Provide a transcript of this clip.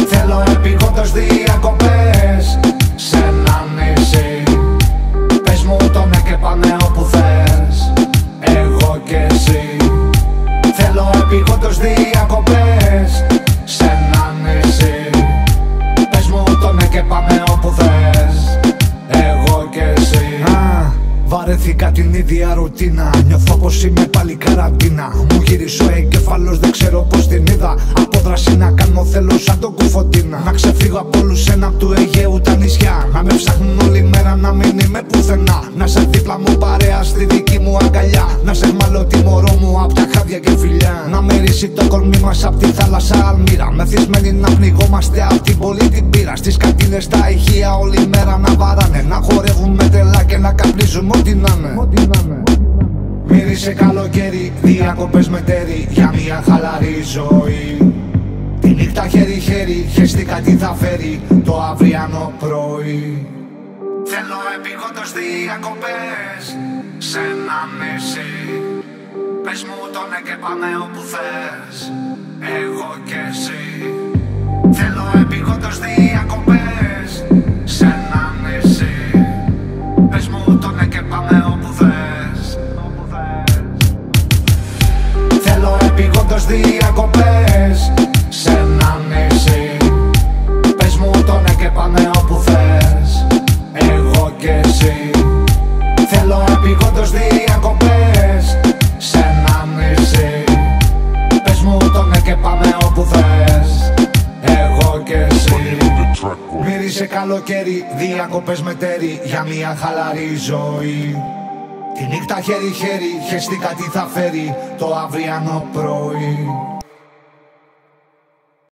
Θέλω επειγόντως διακοπές σε ένα νησί. Πες μου το ναι και πάμε όπου θες, εγώ και εσύ. Θέλω επειγόντως διακοπές σε ένα νησί. Πες μου το ναι και πάμε όπου θες, εγώ και εσύ. Βαρέθηκα την ίδια ρουτίνα, νιώθω πως είμαι πάλι καραντίνα. Μου γύρισε ο εγκέφαλος, δεν ξέρω πως την είδα. Απόδραση να κάνω θέλω σαν το Κουφοντίνα. Να ξεφύγω από όλους ένα απ' του Αιγαίου τα νησιά. Να με ψάχνουν όλη μέρα, να μην είμαι πουθενά. Να σε δίπλα μου παρέα στη δική μου αγκαλιά. Να σε χμαλώ τη μωρό μου απ' τα χάδια και φιλιά. Να μυρίσει το κορμί μας απ' τη θάλασσα αλμύρα. Μεθυσμένοι να πνιγόμαστε απ' την πολύ την πύρα. Στις καντίνες τα ηχεία όλη μέρα να βαράνε. Να χορεύουμε τρελά και να καπνίζουμε ό,τι να είναι. Μύρισε καλοκαίρι, διακοπές με τέρι για μια χαλαρή ζωή. Τη νύχτα χέρι-χέρι, χεστήκα τι θα φέρει το αυριανό πρωί. Θέλω επειγόντως διακοπές σε ένα νησί. Πες μου το ναι και πάμε όπου θες, εγώ και εσύ. Θέλω επειγόντως διακοπές σε ένα νησί. Πες μου το ναι και πάμε όπου θες. Θέλω επειγόντως διακοπές σε ένα νησί. Πες μου το ναι και πάμε όπου θες, εγώ και εσύ. Θέλω επειγόντως διακοπές σε ένα νησί. Πες μου το ναι και πάμε όπου θες, εγώ και εσύ. Μύρισε καλοκαίρι, διακοπές με τέρι για μια χαλαρή ζωή. Τη νύχτα χέρι-χέρι, χεστήκα τι θα φέρει το αυριανό πρωί.